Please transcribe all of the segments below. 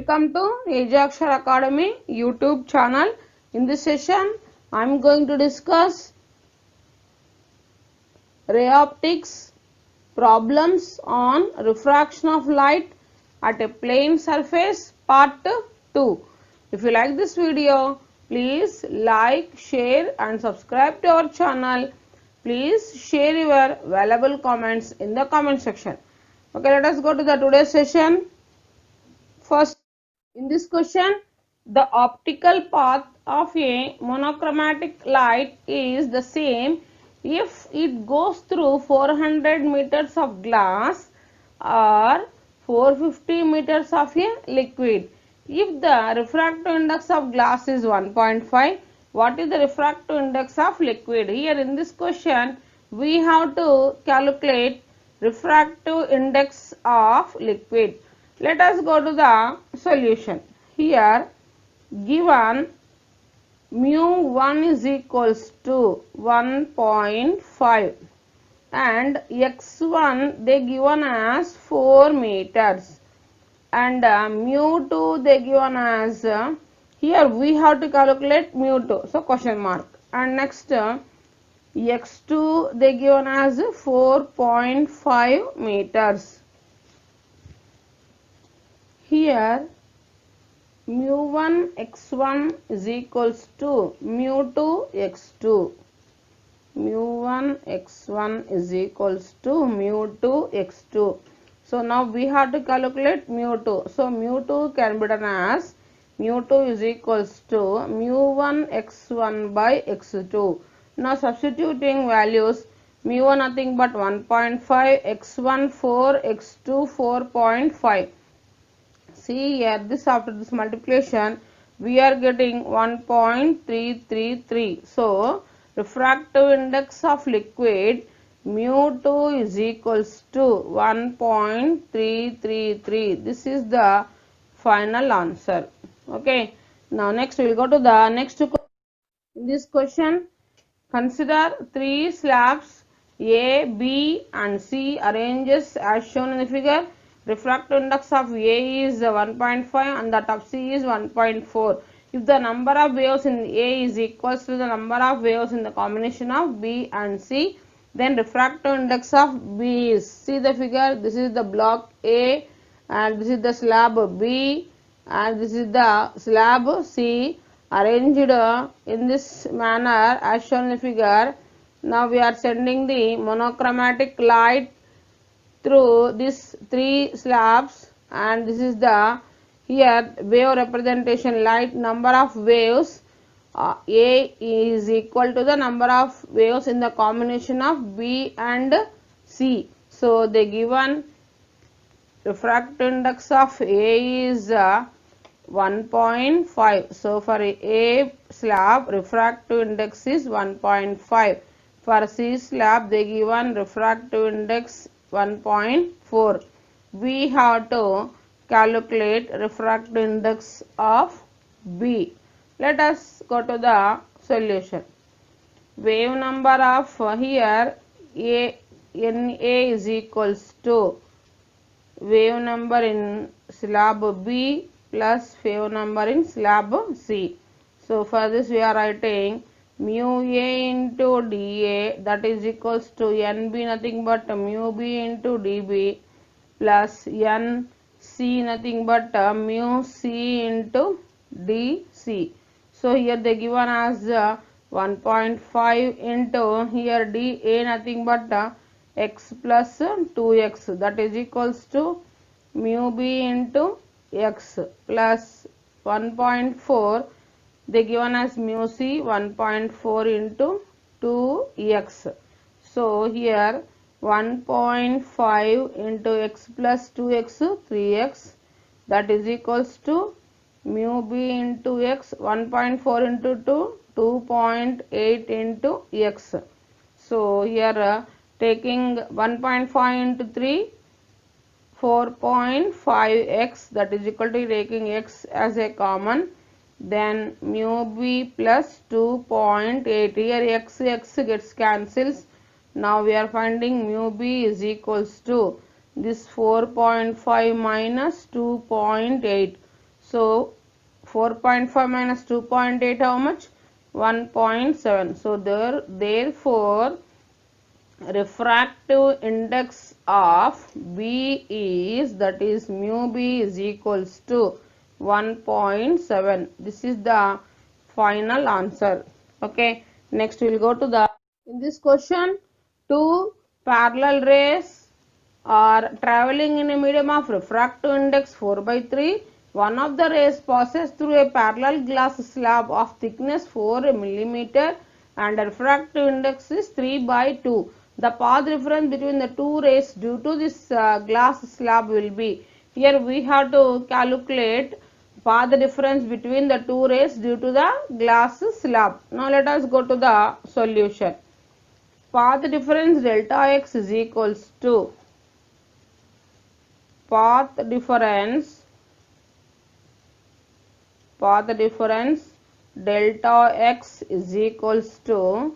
Welcome to Ajaxar Academy YouTube channel. In this session, I am going to discuss ray optics, problems on refraction of light at a plane surface, part 2. If you like this video, please like, share and subscribe to our channel. Please share your valuable comments in the comment section. Okay, let us go to the today's session. First, in this question, the optical path of a monochromatic light is the same if it goes through 400 meters of glass or 450 meters of a liquid. If the refractive index of glass is 1.5, what is the refractive index of liquid? Here in this question, we have to calculate refractive index of liquid. Let us go to the solution. Here given mu1 is equals to 1.5 and x1 they given as 4 meters and mu2 they given as here we have to calculate mu2, so question mark, and next x2 they given as 4.5 meters. Here mu1 x1 is equals to mu2 x2. Mu1 x1 is equals to mu2 x2. So now we have to calculate mu2. So mu2 can be done as mu2 is equals to mu1 x1 by x2. Now substituting values, mu1 nothing but 1.5, x1 4, x2 4.5. See here, this after this multiplication we are getting 1.333. So refractive index of liquid mu2 is equals to 1.333. This is the final answer. Okay. Now next we will go to the next question. In this question, consider three slabs A, B and C arranges as shown in the figure. Refractive index of A is 1.5 and that of C is 1.4. If the number of waves in A is equals to the number of waves in the combination of B and C, then refractive index of B is, see the figure, this is the block A and this is the slab B and this is the slab C arranged in this manner as shown in the figure. Now we are sending the monochromatic light through these three slabs and this is the here wave representation, light number of waves A is equal to the number of waves in the combination of B and C. So the given refractive index of A is 1.5. So for A slab refractive index is 1.5. For C slab they given refractive index 1.4. We have to calculate refractive index of B. Let us go to the solution. Wave number of here NA is equals to wave number in slab B plus wave number in slab C. So for this we are writing mu A into dA, that is equals to NB nothing but mu B into dB plus NC nothing but mu C into dC. So here they given as 1.5 into here dA nothing but x plus 2x, that is equals to mu B into x plus 1.4 they given as mu C 1.4 into 2x. So here 1.5 into x plus 2x 3x, that is equals to mu B into x 1.4 into 2 2.8 into x. So here taking 1.5 into 3 4.5x, that is equal to taking x as a common, then mu B plus 2.8, here x gets cancels. Now we are finding mu B is equals to this 4.5 minus 2.8. So 4.5 minus 2.8, how much? 1.7. So therefore refractive index of B is, that is mu B is equals to 1.7. This is the final answer. Okay, next we will go to the, in this question, two parallel rays are traveling in a medium of refractive index 4 by 3. One of the rays passes through a parallel glass slab of thickness 4 mm and refractive index is 3 by 2. The path difference between the two rays due to this glass slab will be, here we have to calculate path difference between the two rays due to the glass slab. Now let us go to the solution. Path difference delta x is equals to path difference delta x is equals to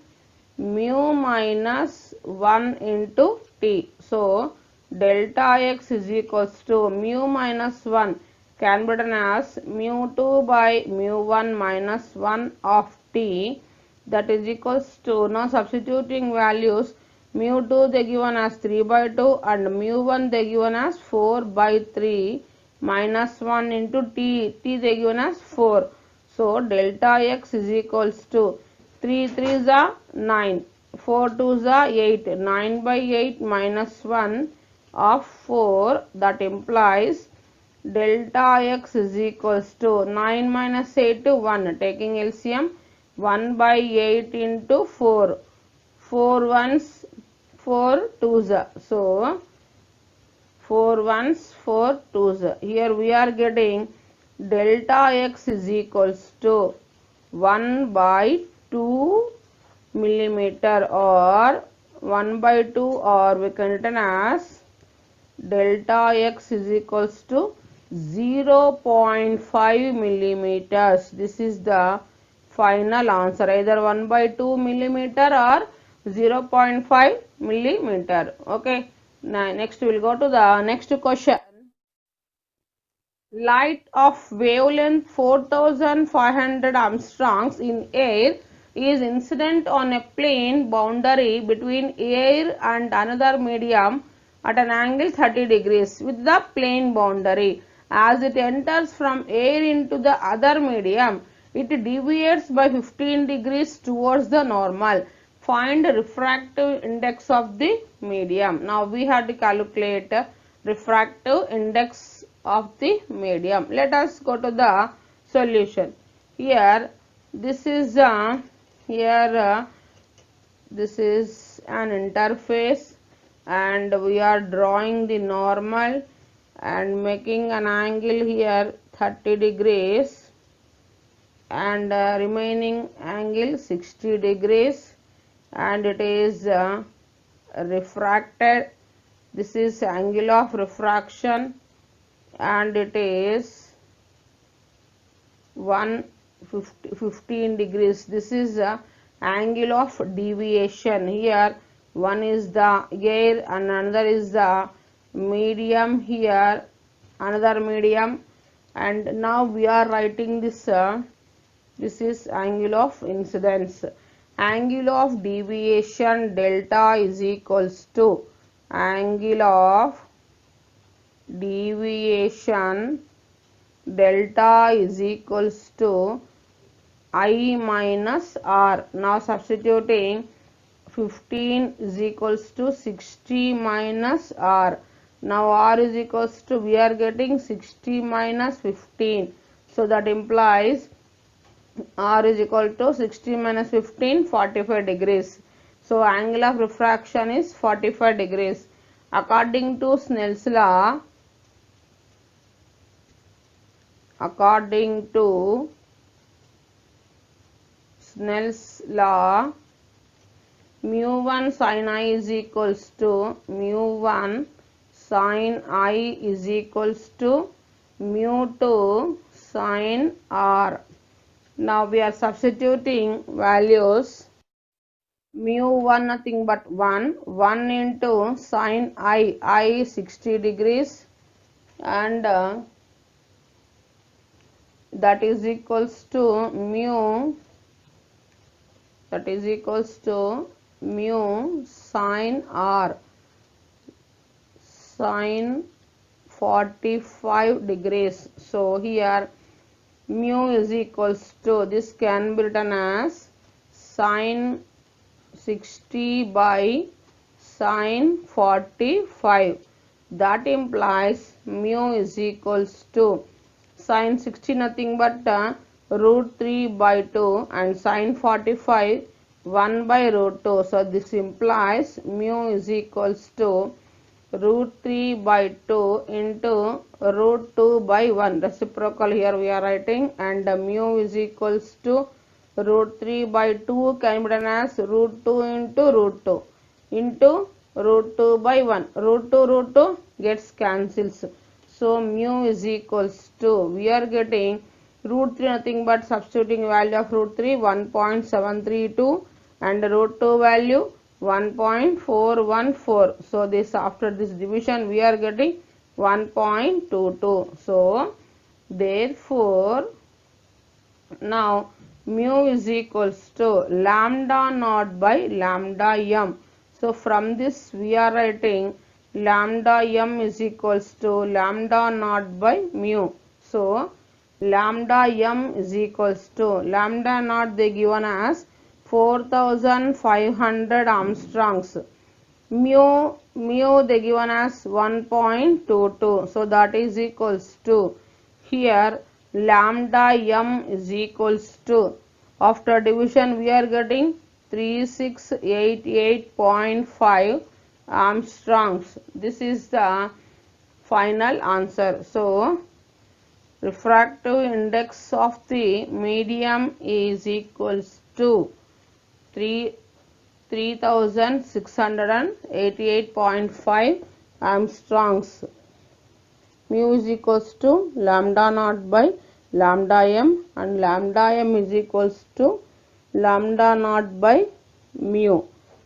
mu minus 1 into t. So delta x is equals to mu minus 1 can be written as mu 2 by mu 1 minus 1 of t, that is equals to, now substituting values, mu 2 they given as 3 by 2 and mu 1 they given as 4 by 3 minus 1 into t they given as 4. So delta x is equals to 3 3s are 9, 4 2s are 8, 9 by 8 minus 1 of 4, that implies delta x is equals to 9 minus 8 to 1, taking LCM 1 by 8 into 4, 4 ones 4 twos, so 4 ones 4 twos. Here we are getting delta x is equals to 1 by 2 millimeter, or 1 by 2, or we can written as delta x is equals to 0.5 millimeters. This is the final answer, either 1 by 2 millimeter or 0.5 millimeter. Okay, now next we will go to the next question. Light of wavelength 4500 Armstrongs in air is incident on a plane boundary between air and another medium at an angle 30 degrees with the plane boundary. As it enters from air into the other medium, it deviates by 15 degrees towards the normal. Find refractive index of the medium. Now we have to calculate refractive index of the medium. Let us go to the solution. Here this is this is an interface, and we are drawing the normal and making an angle here 30 degrees and remaining angle 60 degrees, and it is refracted. This is angle of refraction and it is 15 degrees. This is angle of deviation. Here one is the air and another is the medium, here another medium, and now we are writing this this is angle of incidence. Angle of deviation delta is equals to angle of deviation delta is equals to I minus R. Now substituting 15 is equals to 60 minus R. Now R is equals to, we are getting 60 minus 15. So that implies R is equal to 60 minus 15, 45 degrees. So angle of refraction is 45 degrees. According to Snell's law, mu 1 sin I is equals to mu 1 sin I is equals to mu 2 sin R. Now we are substituting values. Mu 1 nothing but 1 into sin I 60 degrees, and that is equals to mu, that is equals to mu sine r, sine 45 degrees. So here mu is equals to, this can be written as sine 60 by sine 45. That implies mu is equals to sine 60 nothing but root 3 by 2 and sine 45 1 by root 2. So this implies mu is equals to root 3 by 2 into root 2 by 1. Reciprocal here we are writing, and mu is equals to root 3 by 2 can be written as root 2 into root 2 into root 2 by 1. Root 2 gets cancels. So mu is equals to, we are getting root 3 nothing but substituting value of root 3 1.732 and root 2 value 1.414. So this, after this division we are getting 1.22. So therefore now mu is equals to lambda naught by lambda m. So from this we are writing lambda m is equals to lambda naught by mu. So lambda m is equals to lambda naught they given as 4500 Armstrongs. Mu they given as 1.22. So that is equals to, here lambda m is equals to, after division we are getting 3688.5 Armstrongs. This is the final answer. So refractive index of the medium is equals to 3688.5 Armstrongs. Mu is equals to lambda naught by lambda m, and lambda m is equals to lambda naught by mu.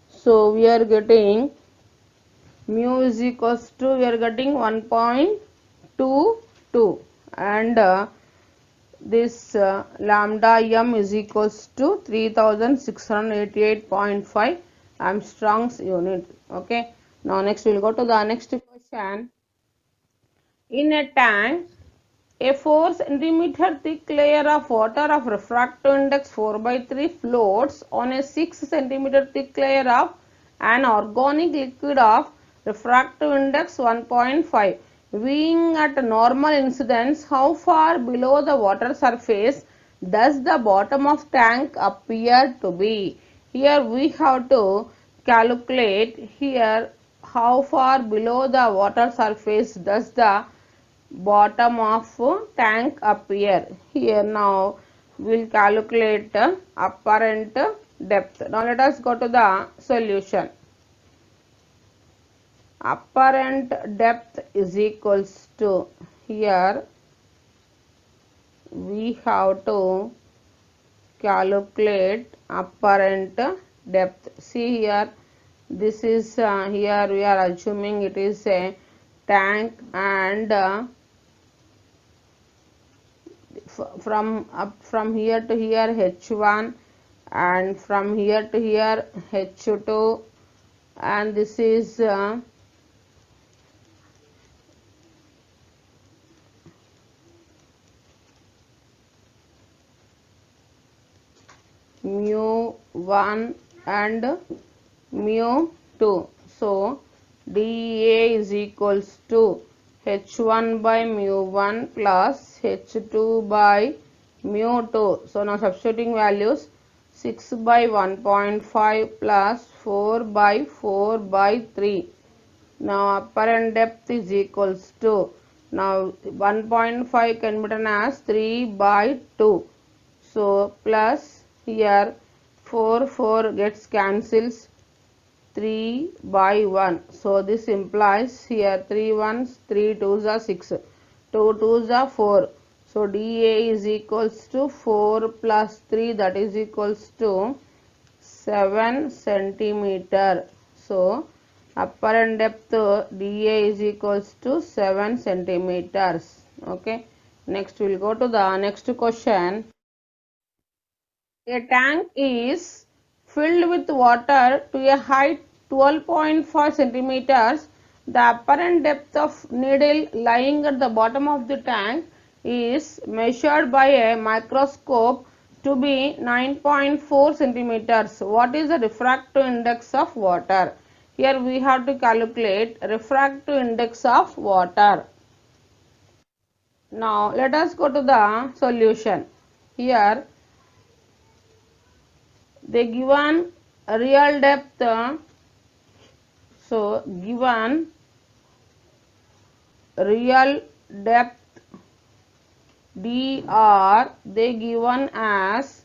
So we are getting mu is equals to, we are getting 1.22, and this lambda m is equals to 3688.5 Armstrongs unit. Okay, now next we will go to the next question. In a tank, a 4 cm thick layer of water of refractive index 4 by 3 floats on a 6 cm thick layer of an organic liquid of refractive index 1.5. Being at normal incidence, how far below the water surface does the bottom of tank appear to be? Here we have to calculate here how far below the water surface does the bottom of tank appear. Here now we will calculate apparent depth. Now let us go to the solution. Apparent depth is equals to, here we have to calculate apparent depth. See here, this is here we are assuming it is a tank, and from here to here H1, and from here to here H2, and this is mu1 and mu2. So dA is equals to H1 by mu1 plus H2 by mu2. So now substituting values, 6 by 1.5 plus 4 by 4 by 3. Now apparent depth is equals to, now 1.5 can be written as 3 by 2. So plus here 4 gets cancels, 3 by 1. So this implies here 3 1s, 3 2s are 6, 2 2s are 4. So dA is equals to 4 plus 3, that is equals to 7 centimeter. So apparent depth dA is equals to 7 centimeters. Okay. Next we'll go to the next question. A tank is filled with water to a height 12.5 centimeters. The apparent depth of needle lying at the bottom of the tank is measured by a microscope to be 9.4 centimeters. What is the refractive index of water? Here we have to calculate refractive index of water. Now let us go to the solution. Here they given real depth, so given real depth dr they given as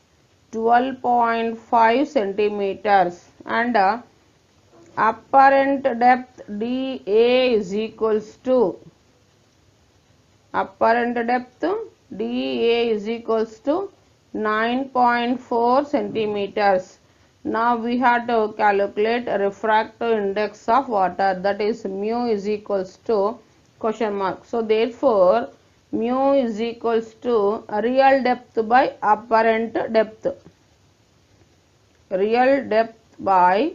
12.5 centimeters and apparent depth dA is equals to apparent depth dA is equals to 9.4 centimeters. Now we have to calculate refractive index of water, that is mu is equals to question mark. So therefore mu is equals to real depth by apparent depth. Real depth by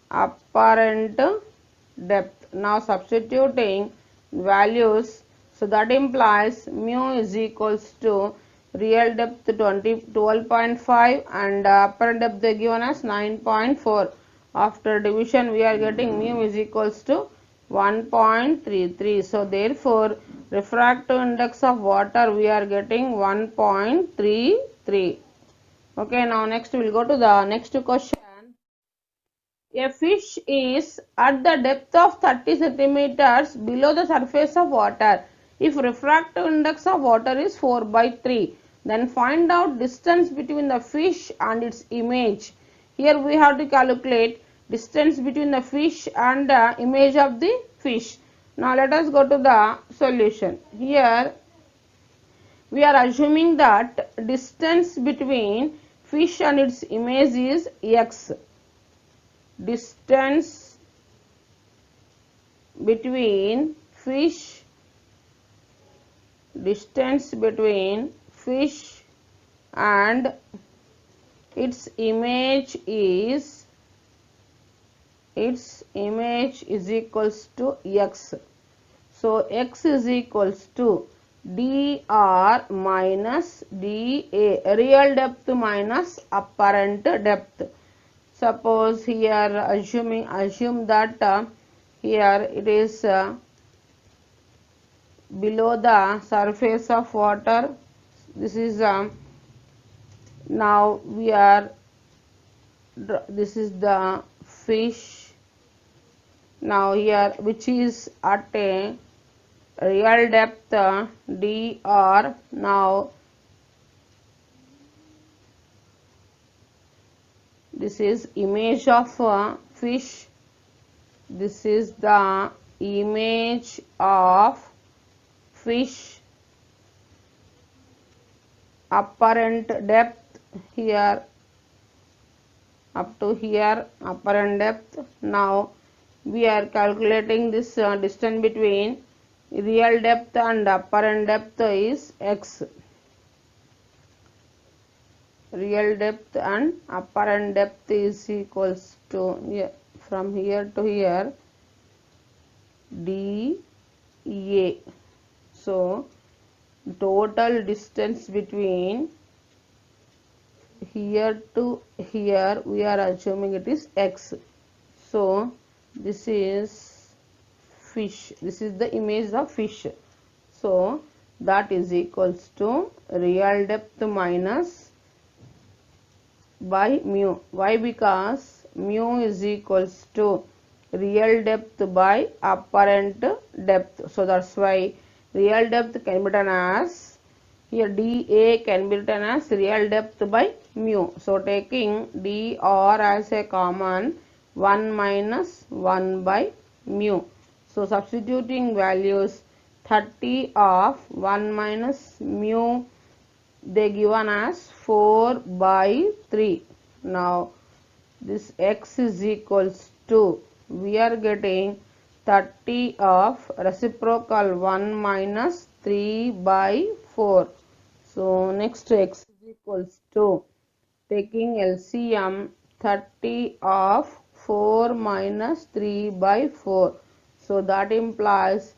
apparent depth. Now substituting values, so that implies mu is equals to real depth 12.5 and apparent depth they given as 9.4. After division we are getting mu is equals to 1.33. So therefore refractive index of water we are getting 1.33. Okay, now next we will go to the next question. A fish is at the depth of 30 centimeters below the surface of water. If refractive index of water is 4/3, then find out distance between the fish and its image. Here we have to calculate distance between the fish and the image of the fish. Now let us go to the solution. Here we are assuming that distance between fish and its image is x. Distance between fish and its image is equals to x. So x is equals to dr minus dA, real depth minus apparent depth. Suppose here assume that here it is below the surface of water. This is now we are this is the fish. Now here which is at a real depth dr. Now this is image of fish. This is the image of fish. Apparent depth here up to here apparent depth. Now we are calculating this distance between real depth and apparent depth is x. Real depth and apparent depth is equals to from here to here dA. So total distance between here to here we are assuming it is x. So this is fish, this is the image of fish. So that is equals to real depth minus by mu. Why? Because mu is equals to real depth by apparent depth. So that's why real depth can be written as, here dA can be written as real depth by mu. So taking dr as a common, 1 minus 1 by mu. So substituting values, 30 of 1 minus mu they given as 4/3. Now this x is equals to, we are getting 30 of reciprocal 1 minus 3 by 4. So next x is equals to, taking LCM, 30 of 4 minus 3 by 4. So that implies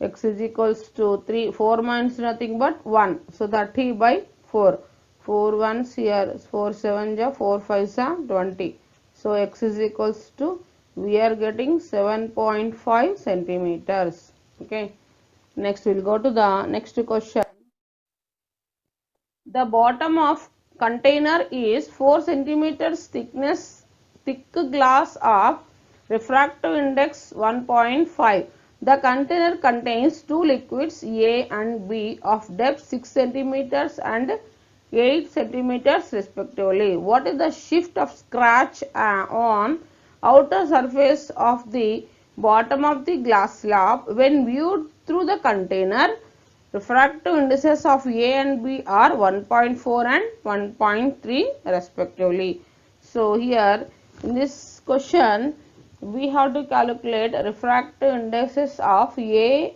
x is equals to 3, 4 minus nothing but 1. So 30 by 4. 4 ones here, 4 7 ja, 4 5 ja, 20. So x is equals to, we are getting 7.5 centimeters. Okay. Next we'll go to the next question. The bottom of container is 4 centimeters thickness, thick glass of refractive index 1.5. The container contains two liquids A and B of depth 6 centimeters and 8 centimeters respectively. What is the shift of scratch on outer surface of the bottom of the glass slab when viewed through the container? Refractive indices of A and B are 1.4 and 1.3 respectively. So here in this question we have to calculate refractive indices of A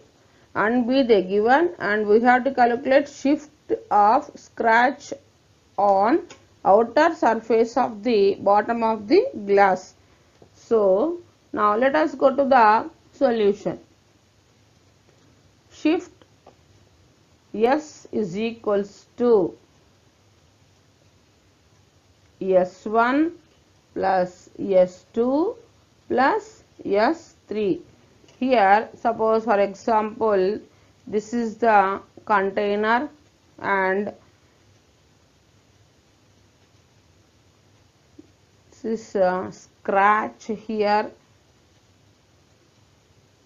and B they given, and we have to calculate shift of scratch on outer surface of the bottom of the glass. So now let us go to the solution. Shift S is equals to S1 plus S2 plus S3. Here suppose for example this is the container and this is scratch here.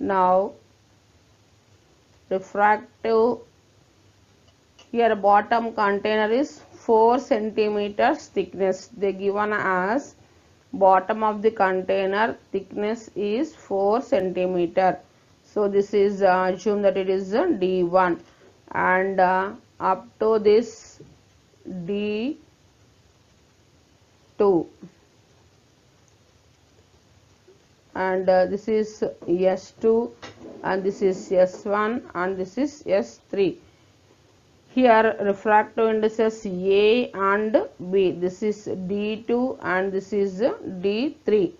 Now refractive, here bottom container is 4 centimeters thickness. They given as bottom of the container thickness is 4 centimeter. So this is assume that it is D1 and up to this D2 and this is S2 and this is S1 and this is S3. Here refractive indices A and B, this is D2 and this is D3.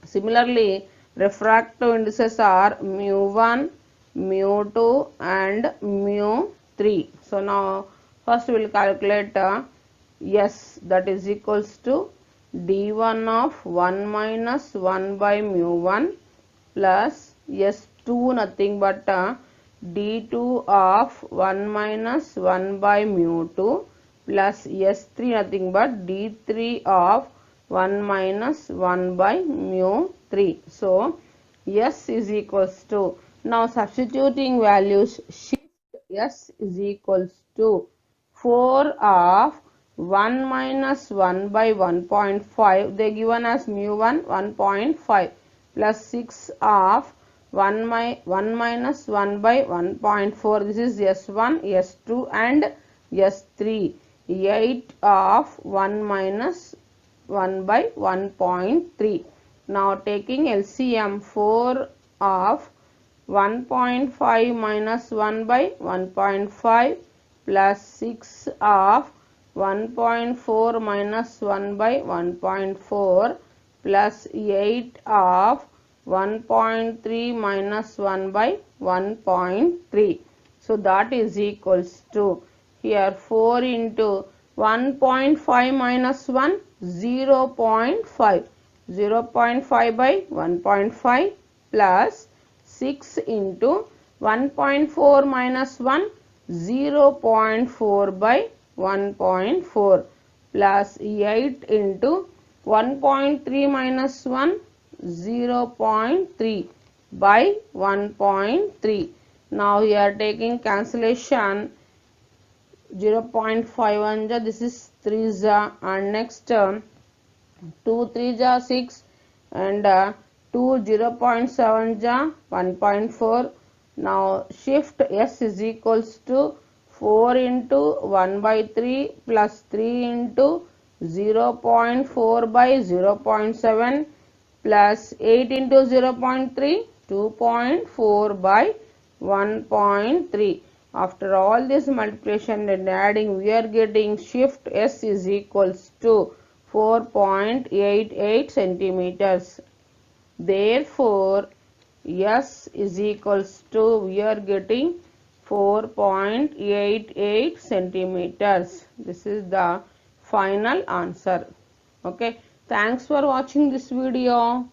Similarly, refractive indices are mu1, mu2 and mu3. So now first we will calculate S, that is equals to D1 of 1 minus 1 by mu1 plus S2 nothing but D2 of 1 minus 1 by mu2 plus S3 nothing but D3 of 1 minus 1 by mu3. So S is equals to, now substituting values, shift S is equals to 4 of 1 minus 1 by 1.5, they given as mu1 1.5 plus 6 of 1 minus 1 by 1.4, this is S1, S2 and S3, 8 of 1 minus 1 by 1.3. Now taking LCM, 4 of 1.5 minus 1 by 1.5 plus 6 of 1.4 minus 1 by 1.4 plus 8 of 1.3 minus 1 by 1.3. So that is equals to, here 4 into 1.5 minus 1, 0.5, 0.5 by 1.5 plus 6 into 1.4 minus 1, 0.4 by 1.4 plus 8 into 1.3 minus 1, 0.3 by 1.3. Now we are taking cancellation, 0.5 this is 3 and next 2 3 6 and 2 0.7 1.4. Now shift S is equals to 4 into 1 by 3 plus 3 into 0.4 by 0.7 plus 8 into 0.3, 2.4 by 1.3. After all this multiplication and adding, we are getting shift S is equals to 4.88 centimeters. Therefore, S is equals to, we are getting 4.88 centimeters. This is the final answer. Okay. Thanks for watching this video.